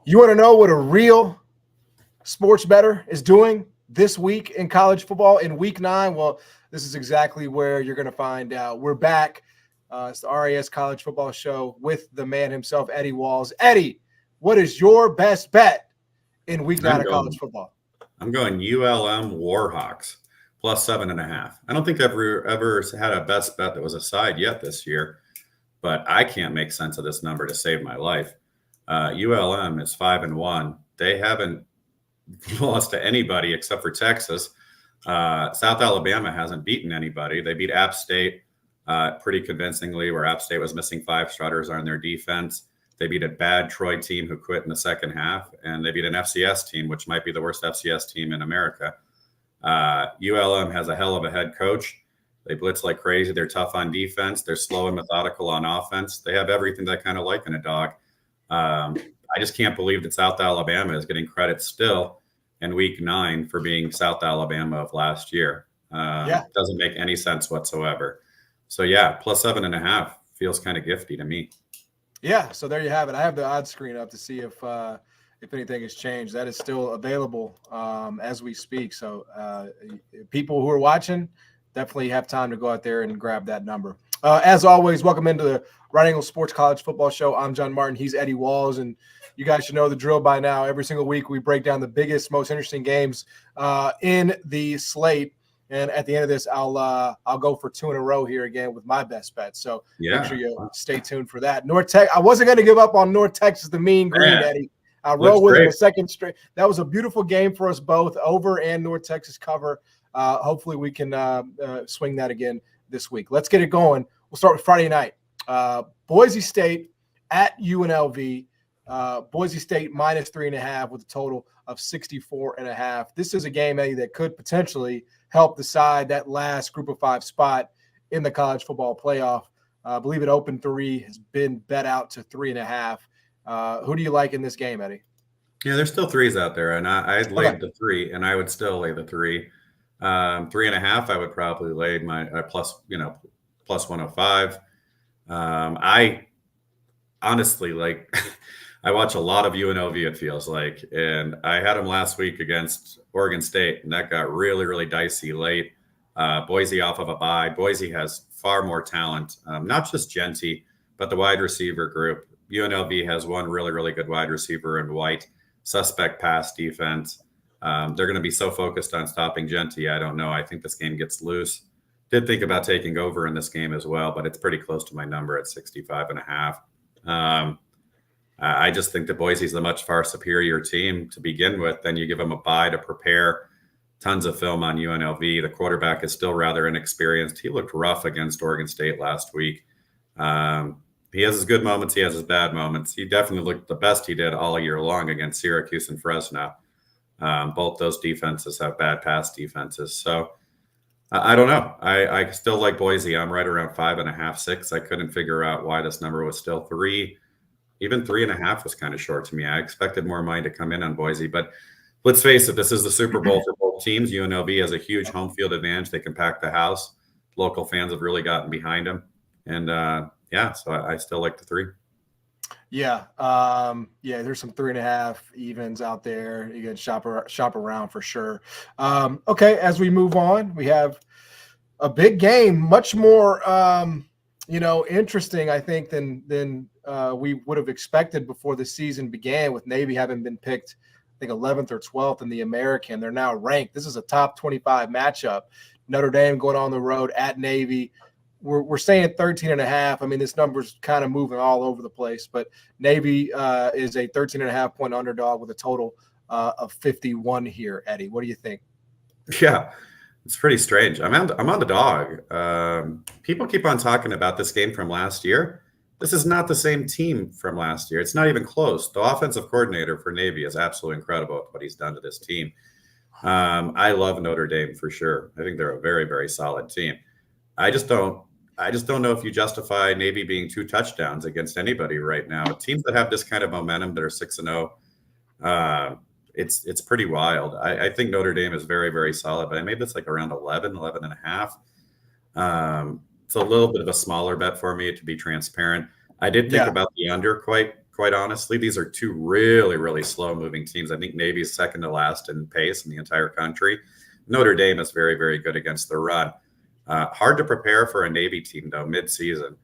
You want to know what a real sports bettor is doing this week in college football in week 9? Well, this is exactly where you're going to find out. We're back. It's the RAS College Football Show with the man himself, Eddie Walls. Eddie, what is your best bet in week 9 of college football? I'm going ULM Warhawks plus 7.5. I don't think I've ever had a best bet that was a side yet this year, but I can't make sense of this number to save my life. ULM is 5-1. They haven't lost to anybody except for Texas. South Alabama hasn't beaten anybody. They beat App State pretty convincingly, where App State was missing 5 starters on their defense. They beat a bad Troy team who quit in the second half, and they beat an FCS team, which might be the worst FCS team in America. ULM has a hell of a head coach. They blitz like crazy. They're tough on defense. They're slow and methodical on offense. They have everything that I kind of like in a dog. I just can't believe that South Alabama is getting credit still in week 9 for being South Alabama of last year. It doesn't make any sense whatsoever. So yeah, plus 7.5 feels kind of gifty to me. Yeah, so there you have it. I have the odds screen up to see if anything has changed. That is still available as we speak. So people who are watching definitely have time to go out there and grab that number. As always, welcome into the Right Angle Sports College Football Show. I'm John Martin. He's Eddie Walls, and you guys should know the drill by now. Every single week, we break down the biggest, most interesting games in the slate. And at the end of this, I'll go for 2 in a row here again with my best bet. So make sure you stay tuned for that. North Tech. I wasn't going to give up on North Texas, the Mean Green, Eddie. I rolled with it a second straight. That was a beautiful game for us both, over and North Texas cover. Hopefully we can swing that again this week. Let's get it going. We'll start with Friday night. Boise State at UNLV. Boise State minus 3.5 with a total of 64.5. This is a game, Eddie, that could potentially help decide that last group of 5 spot in the college football playoff. I believe it opened 3, has been bet out to 3.5. Who do you like in this game, Eddie? Yeah, there's still 3s out there, and I'd laid the 3, and I would still lay the 3. 3.5, I would probably lay my plus 105. I honestly I watch a lot of UNLV, it feels like, and I had them last week against Oregon State, and that got really, really dicey late. Boise off of a bye. Boise has far more talent, not just Genty, but the wide receiver group. UNLV has one really, really good wide receiver in White, suspect pass defense. They're going to be so focused on stopping Genty. I don't know. I think this game gets loose. Did think about taking over in this game as well, but it's pretty close to my number at 65.5. I just think that Boise's a much far superior team to begin with. Then you give them a bye to prepare. Tons of film on UNLV. The quarterback is still rather inexperienced. He looked rough against Oregon State last week. He has his good moments. He has his bad moments. He definitely looked the best he did all year long against Syracuse and Fresno. Both those defenses have bad pass defenses. So I don't know. I still like Boise. I'm right around 5.5, 6. I couldn't figure out why this number was still 3. Even 3.5 was kind of short to me. I expected more money to come in on Boise, but let's face it, this is the Super Bowl for both teams. UNLV has a huge home field advantage. They can pack the house. Local fans have really gotten behind them. And so I still like the 3. Yeah. There's some 3.5 evens out there. You can shop around for sure. Okay. As we move on, we have a big game, much more, interesting, I think, than we would have expected before the season began, with Navy having been picked, I think, 11th or 12th in the American. They're now ranked. This is a top 25 matchup. Notre Dame going on the road at Navy. We're saying 13.5. I mean, this number's kind of moving all over the place, but Navy is a 13.5 point underdog with a total of 51 here. Eddie, what do you think? Yeah, it's pretty strange. I'm on the dog. People keep on talking about this game from last year. This is not the same team from last year. It's not even close. The offensive coordinator for Navy is absolutely incredible with what he's done to this team. I love Notre Dame for sure. I think they're a very, very solid team. I just don't know if you justify Navy being 2 touchdowns against anybody right now. Teams that have this kind of momentum that are 6-0, it's pretty wild. I think Notre Dame is very, very solid, but I made this like around 11.5. It's a little bit of a smaller bet for me, to be transparent. I did think about the under quite quite honestly. These are two really, really slow-moving teams. I think Navy is second to last in pace in the entire country. Notre Dame is very, very good against the run. Hard to prepare for a Navy team, though, mid-season.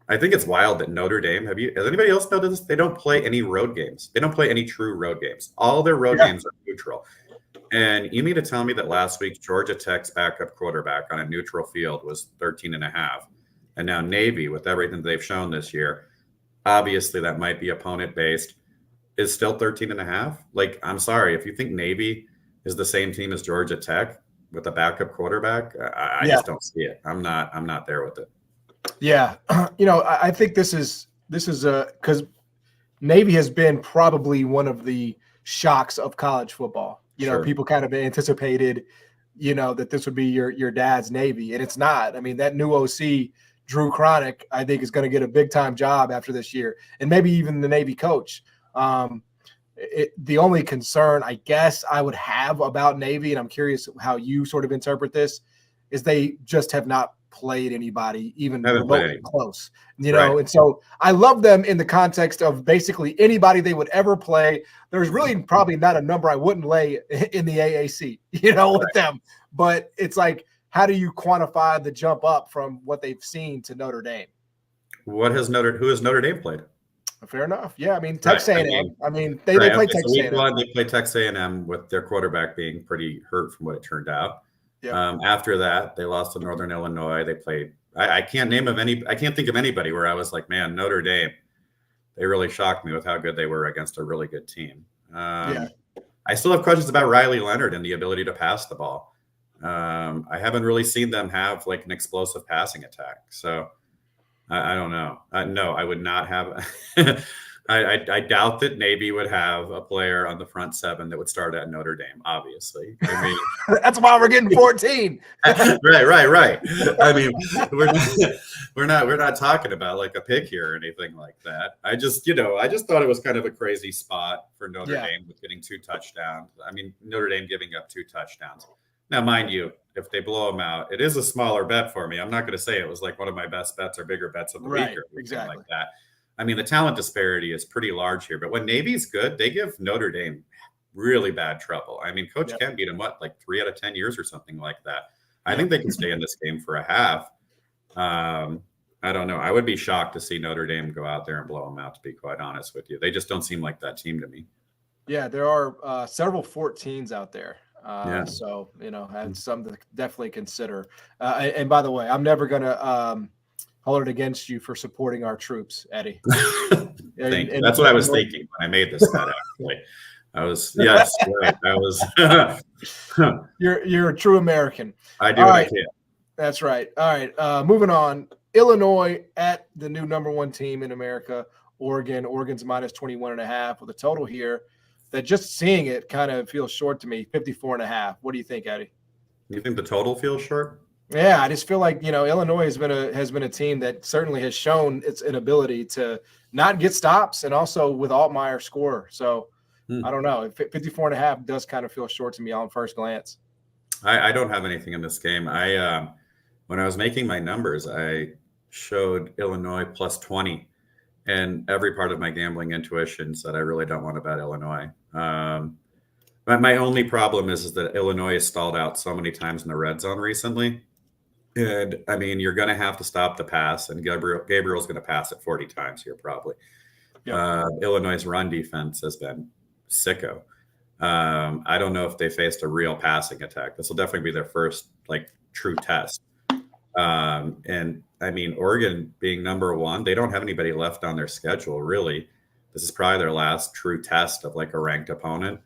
I think it's wild that Notre Dame, has anybody else noticed this? They don't play any road games. They don't play any true road games. All their road games are neutral. And you mean to tell me that last week Georgia Tech's backup quarterback on a neutral field was 13.5. And now Navy, with everything they've shown this year, obviously that might be opponent based, is still 13.5. Like, I'm sorry, if you think Navy is the same team as Georgia Tech with a backup quarterback, I just don't see it. I'm not there with it. Yeah. I think this is because Navy has been probably one of the shocks of college football. People kind of anticipated, that this would be your dad's Navy, and it's not. I mean, that new OC, Drew Cronick, I think is going to get a big time job after this year, and maybe even the Navy coach. The only concern I guess I would have about Navy, and I'm curious how you sort of interpret this, is they just have not played anybody even remotely close, Right. And so I love them in the context of basically anybody they would ever play. There's really probably not a number I wouldn't lay in the AAC, with them. But it's like, how do you quantify the jump up from what they've seen to Notre Dame? Who has Notre Dame played? Fair enough. Yeah, I mean, Texas A&M. They play Texas A&M. They play Texas A&M with their quarterback being pretty hurt from what it turned out. Yep. After that, they lost to Northern Illinois. They played. I can't think of anybody where I was like, man, Notre Dame. They really shocked me with how good they were against a really good team. I still have questions about Riley Leonard and the ability to pass the ball. I haven't really seen them have like an explosive passing attack. So I don't know. No, I would not have. I doubt that Navy would have a player on the front seven that would start at Notre Dame. Obviously, I mean that's why we're getting 14. Right. I mean, we're not talking about like a pick here or anything like that. I just thought it was kind of a crazy spot for Notre Dame with getting 2 touchdowns. I mean, Notre Dame giving up 2 touchdowns. Now, mind you, if they blow them out, it is a smaller bet for me. I'm not going to say it was like one of my best bets or bigger bets of the week or anything like that. I mean, the talent disparity is pretty large here. But when Navy's good, they give Notre Dame really bad trouble. I mean, Coach Kent beat them like 3 out of 10 years or something like that. I think they can stay in this game for a half. I don't know. I would be shocked to see Notre Dame go out there and blow them out, to be quite honest with you. They just don't seem like that team to me. Yeah, there are several 14s out there. So, and some to definitely consider. And by the way, I'm never going to hold it against you for supporting our troops, Eddie. That's what I was thinking when I made this bet, actually. Yes, right. I was. You're a true American. I do what I can. That's right. All right. Moving on. Illinois at the new number 1 team in America, Oregon. Oregon's minus 21.5 with a total here that just seeing it kind of feels short to me, 54.5. What do you think, Eddie? You think the total feels short? Yeah, I just feel like, Illinois has been a team that certainly has shown its inability to not get stops and also with Altmaier score. So I don't know. 54.5 does kind of feel short to me on first glance. I don't have anything in this game. When I was making my numbers, I showed Illinois plus 20, and every part of my gambling intuition said I really don't want to bet Illinois. But my only problem is that Illinois has stalled out so many times in the red zone recently. And I mean, you're going to have to stop the pass, and Gabriel's going to pass it 40 times here probably. Yep. Illinois' run defense has been sicko. I don't know if they faced a real passing attack. This will definitely be their first true test. And I mean, Oregon being number 1, they don't have anybody left on their schedule, really. This is probably their last true test of a ranked opponent.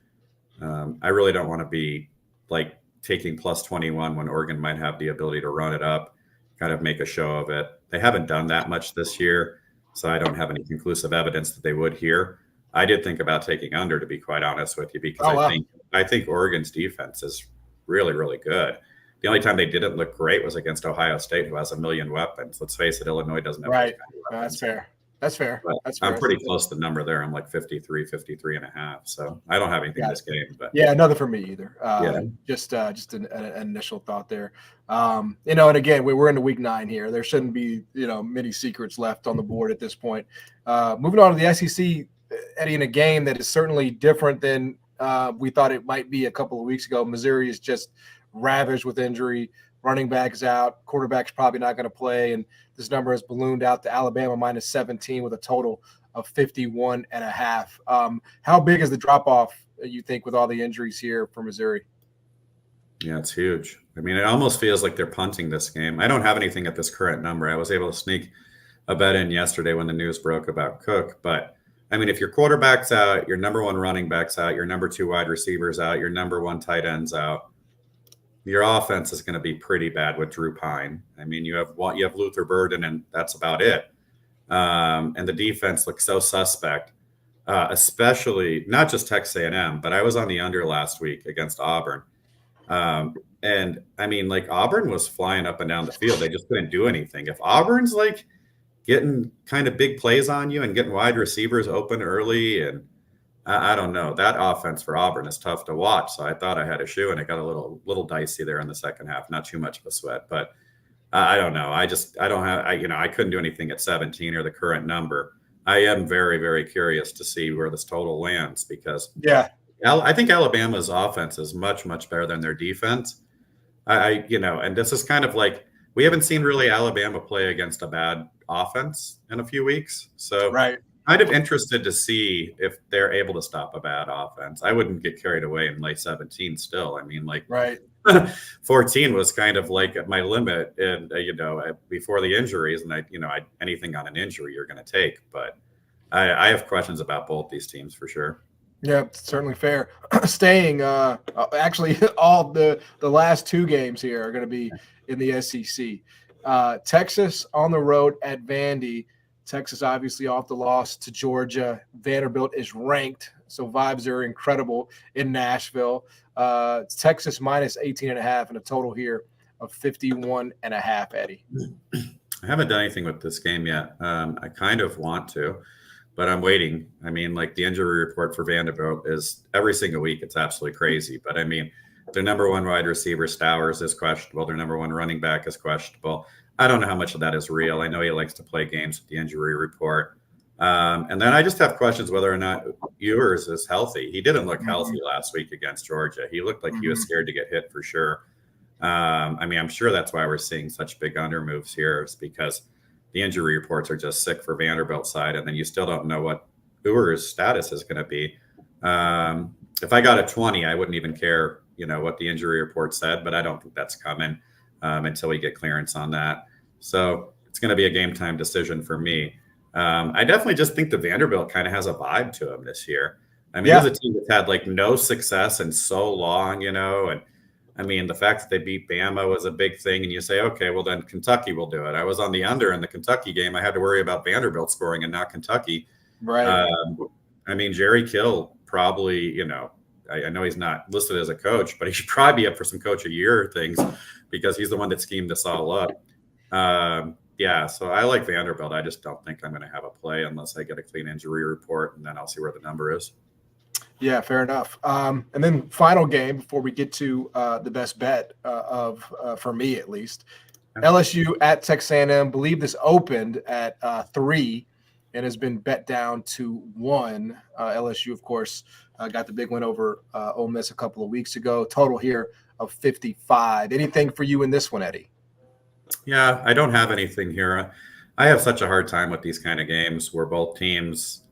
I really don't want to be taking plus 21 when Oregon might have the ability to run it up, kind of make a show of it. They haven't done that much this year, so I don't have any conclusive evidence that they would here. I did think about taking under, to be quite honest with you, because I think Oregon's defense is really, really good. The only time they didn't look great was against Ohio State, who has a million weapons. Let's face it, Illinois doesn't have right. That's fair. That's fair. I'm pretty close to the number there. I'm like 53.5. So I don't have anything in this game. But yeah, nothing for me either. Just an initial thought there. And again, we're into week 9 here. There shouldn't be many secrets left on the board at this point. Moving on to the SEC Eddie, in a game that is certainly different than we thought it might be a couple of weeks ago. Missouri is just ravaged with injury. Running back's out. Quarterback's probably not going to play. And this number has ballooned out to Alabama minus 17 with a total of 51.5. How big is the drop-off, you think, with all the injuries here for Missouri? Yeah, it's huge. I mean, it almost feels like they're punting this game. I don't have anything at this current number. I was able to sneak a bet in yesterday when the news broke about Cook. But, I mean, if your quarterback's out, your number one running back's out, your number two wide receiver's out, your number one tight end's out, your offense is going to be pretty bad with Drew Pine. I mean, you have Luther Burden, and that's about it. And the defense looks so suspect, especially not just Texas A&M, but I was on the under last week against Auburn. And I mean, like, Auburn was flying up and down the field. They just couldn't do anything. If Auburn's like getting kind of big plays on you and getting wide receivers open early, and I don't know, that offense for Auburn is tough to watch. So I thought I had a shoe, and it got a little dicey there in the second half. Not too much of a sweat, but I don't know. I couldn't do anything at 17 or the current number. I am very, very curious to see where this total lands, because I think Alabama's offense is much, much better than their defense. And this is kind of like, we haven't seen really Alabama play against a bad offense in a few weeks. So kind of interested to see if they're able to stop a bad offense. I wouldn't get carried away in late 17 still. I mean, like 14 was kind of like at my limit, and before the injuries, and anything on an injury you're going to take. But I have questions about both these teams for sure. Yeah, certainly fair. Staying, actually, all the last two games here are going to be in the SEC. Texas on the road at Vandy. Texas obviously off the loss to Georgia. Vanderbilt is ranked, so vibes are incredible in Nashville. Texas minus 18.5 and a total here of 51.5, Eddie. I haven't done anything with this game yet. I kind of want to, but I'm waiting. I mean, like, the injury report for Vanderbilt is every single week. It's absolutely crazy. But I mean, their number one wide receiver, Stowers, is questionable. Their number one running back is questionable. I don't know how much of that is real. I know he likes to play games with the injury report. And then I just have questions whether or not Ewers is healthy. He didn't look healthy last week against Georgia. He looked like he was scared to get hit for sure. I mean, I'm sure that's why we're seeing such big under moves here, is because the injury reports are just sick for Vanderbilt's side, and then you still don't know what Ewers' status is going to be. If I got a 20, I wouldn't even care, what the injury report said, but I don't think that's coming until we get clearance on that. So it's going to be a game time decision for me. I definitely just think the Vanderbilt kind of has a vibe to them this year. I mean, there's a team that's had like no success in so long, and I mean, the fact that they beat Bama was a big thing, and you say, okay, well, then Kentucky will do it. I was on the under in the Kentucky game. I had to worry about Vanderbilt scoring and not Kentucky. Right. I mean, Jerry Kill probably, I know he's not listed as a coach, but he should probably be up for some coach of year things, because he's the one that schemed this all up. So I like Vanderbilt. I just don't think I'm going to have a play unless I get a clean injury report, and then I'll see where the number is. Yeah, fair enough. And then final game before we get to the best bet for me at least. LSU at Texas A&M. Believe this opened at 3 and has been bet down to 1. LSU, of course, got the big win over Ole Miss a couple of weeks ago. Total here of 55. Anything for you in this one, Eddie? Yeah, I don't have anything here. I have such a hard time with these kind of games where both teams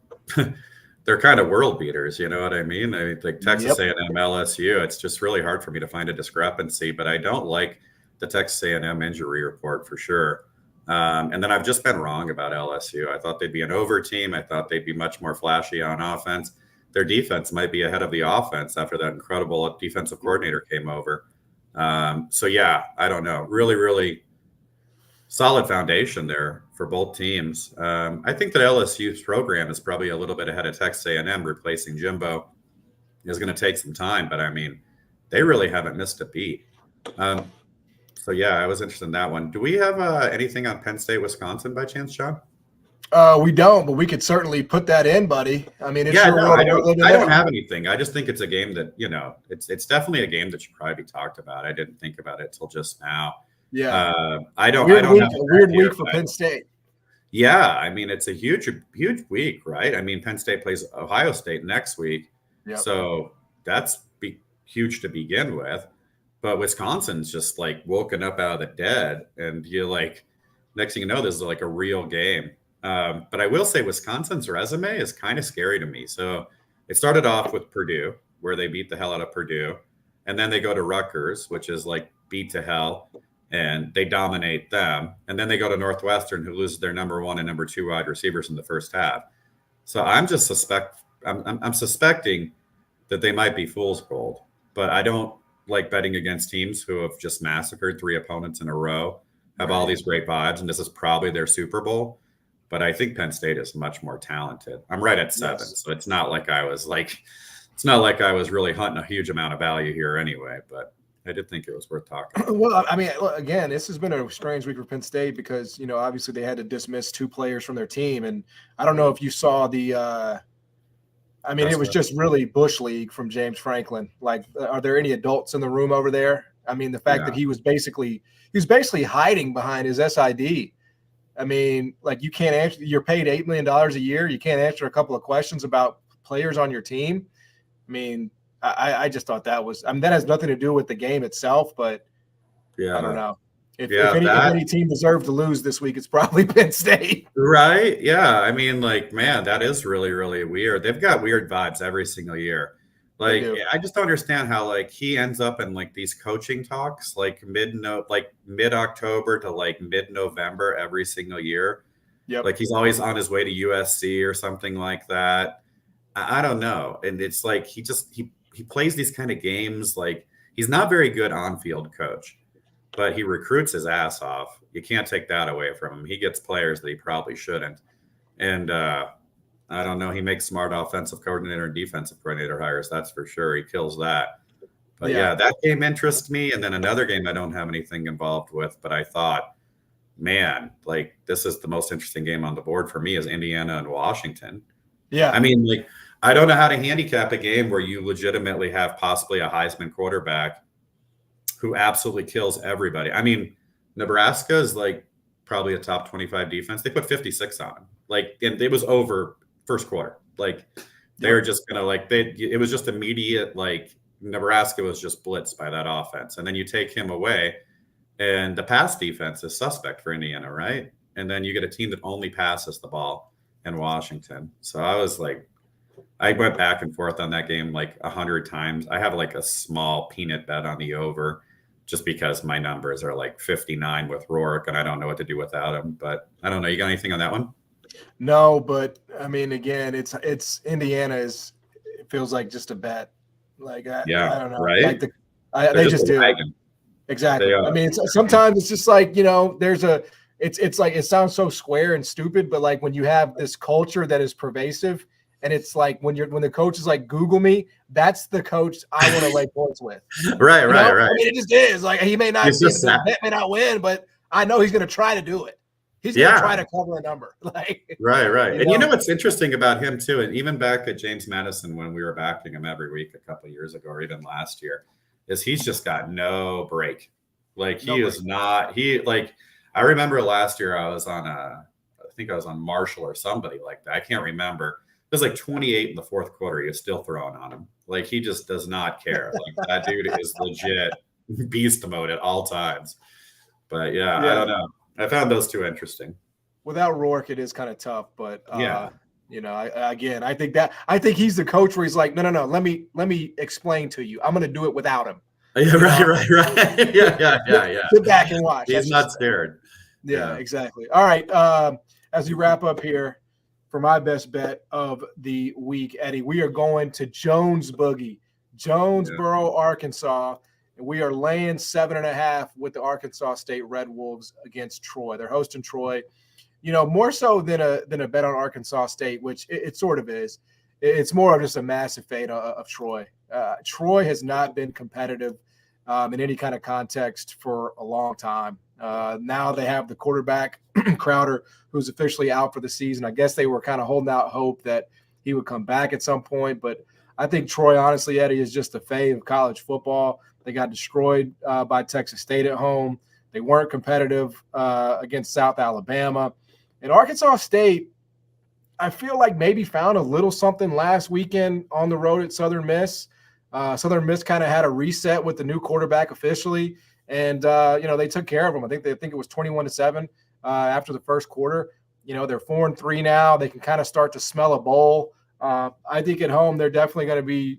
they're kind of world beaters, you know what I mean? I mean, like Texas A&M, LSU, it's just really hard for me to find a discrepancy, but I don't like the Texas A&M injury report for sure. And then I've just been wrong about LSU. I thought they'd be an over team. I thought they'd be much more flashy on offense. Their defense might be ahead of the offense after that incredible defensive coordinator came over. I don't know. Really, really solid foundation there for both teams. I think that LSU's program is probably a little bit ahead of Texas A&M. Replacing Jimbo is going to take some time, but I mean, they really haven't missed a beat. I was interested in that one. Do we have anything on Penn State, Wisconsin by chance, John? We don't, but we could certainly put that in, buddy. I mean, I don't have anything. I just think it's a game that, it's definitely a game that should probably be talked about. I didn't think about it till just now. Yeah. I don't weird have week for Penn State. Yeah, I mean, it's a huge week, right? I mean, Penn State plays Ohio State next week, Yep. so that's huge to begin with. But Wisconsin's just like woken up out of the dead, and you're like, next thing you know, this is like a real game. But I will say, Wisconsin's resume is kind of scary to me. So it started off with Purdue, where they beat the hell out of Purdue, and then they go to Rutgers, which is like beat to hell, and they dominate them. And then they go to Northwestern, who loses their number one and number two wide receivers in the first half. So I'm suspecting that they might be fool's gold, but I don't like betting against teams who have just massacred three opponents in a row, have all these great vibes, and this is probably their Super Bowl. But I think Penn State is much more talented. I'm right at 7, Yes. so it's not like I was really hunting a huge amount of value here anyway. But I did think it was worth talking about. Well, I mean, again, this has been a strange week for Penn State because, obviously they had to dismiss 2 players from their team. And I don't know if you saw it was just really Bush League from James Franklin. Like, are there any adults in the room over there? I mean, the fact that he was basically hiding behind his SID. I mean, like, you can't answer. You're paid $8 million a year. You can't answer a couple of questions about players on your team. I mean, I just thought that has nothing to do with the game itself, but I don't know. If any team deserved to lose this week, it's probably Penn State. Right? Yeah. I mean, like, man, that is really, really weird. They've got weird vibes every single year. Like, I just don't understand how, like, he ends up in like these coaching talks, like mid-October to like mid-November every single year. Yep. Like, he's always on his way to USC or something like that. I don't know. And it's like he plays these kind of games. Like, he's not very good on-field coach, but he recruits his ass off. You can't take that away from him. He gets players that he probably shouldn't. And I don't know. He makes smart offensive coordinator and defensive coordinator hires. That's for sure. He kills that. But yeah, that game interests me. And then another game I don't have anything involved with, but I thought, man, like, this is the most interesting game on the board for me is Indiana and Washington. Yeah. I mean, like, I don't know how to handicap a game where you legitimately have possibly a Heisman quarterback who absolutely kills everybody. I mean, Nebraska is like probably a top 25 defense. They put 56 on him. Like, and it was over first quarter. Like, they were just going to it was just immediate. Like, Nebraska was just blitzed by that offense. And then you take him away and the pass defense is suspect for Indiana. Right. And then you get a team that only passes the ball in Washington. So I went back and forth on that game like 100 times. I have like a small peanut bet on the over just because my numbers are like 59 with Rourke and I don't know what to do without him. But I don't know. You got anything on that one? No, but I mean, again, it's Indiana it feels like just a bet. Like, I don't know. Right? Like they just do. Exactly. I mean, sometimes it's just like, it's like, it sounds so square and stupid, but like when you have this culture that is pervasive, and it's like when the coach is like, Google me, that's the coach I want to lay points with. Right. I mean, it just is. Like, he may not win, but I know he's going to try to do it. He's going to try to cover a number. Like, right. And you know what's interesting about him too, and even back at James Madison when we were backing him every week a couple of years ago or even last year, is he's just got no break. Like, I remember last year I think I was on Marshall or somebody like that. I can't remember. It was like 28 in the fourth quarter. He was still throwing on him. Like, he just does not care. Like, that dude is legit beast mode at all times. But yeah, I don't know. I found those two interesting. Without Rourke, it is kind of tough. But I think he's the coach where he's like, no. Let me explain to you. I'm going to do it without him. Yeah, right. Yeah. Sit back and watch. He's not scared. Yeah, exactly. All right. As we wrap up here, for my best bet of the week, Eddie, we are going to Jonesboro, Arkansas, and we are laying 7.5 with the Arkansas State Red Wolves against Troy. They're hosting Troy. More so than a bet on Arkansas State, which it sort of is. It's more of just a massive fade of Troy. Troy has not been competitive in any kind of context for a long time. Now they have the quarterback, Crowder, who's officially out for the season. I guess they were kind of holding out hope that he would come back at some point. But I think Troy, honestly, Eddie, is just a fave of college football. They got destroyed by Texas State at home. They weren't competitive against South Alabama. And Arkansas State, I feel like maybe found a little something last weekend on the road at Southern Miss. Southern Miss kind of had a reset with the new quarterback officially, and they took care of them. I think it was 21-7 after the first quarter. They're 4-3 now. They can kind of start to smell a bowl. I think at home they're definitely going to be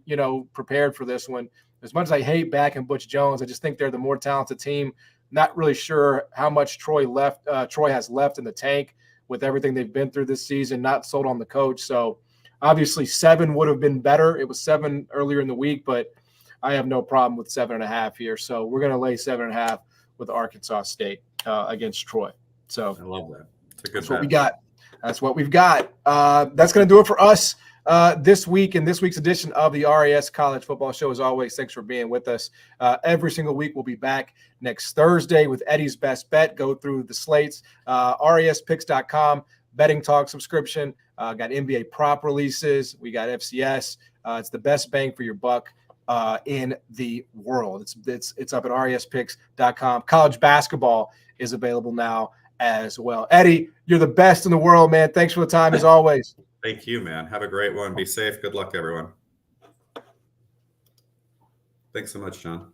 prepared for this one. As much as I hate backing Butch Jones, I just think they're the more talented team. Not really sure how much Troy has left in the tank with everything they've been through this season. Not sold on the coach. So obviously 7 would have been better. It was 7 earlier in the week, but I have no problem with 7.5 here. So we're going to lay 7.5 with Arkansas State against Troy. So I love that. It's a good that's what we got. That's what we've got. That's going to do it for us this week in this week's edition of the RAS College Football Show. As always, thanks for being with us. Every single week, we'll be back next Thursday with Eddie's Best Bet. Go through the slates, raspicks.com, betting talk subscription. Got NBA prop releases. We got FCS. It's the best bang for your buck in the world. It's up at raspicks.com. College basketball is available now as well. Eddie, you're the best in the world, man. Thanks for the time as always. Thank you, man. Have a great one. Be safe. Good luck, everyone. Thanks so much, John.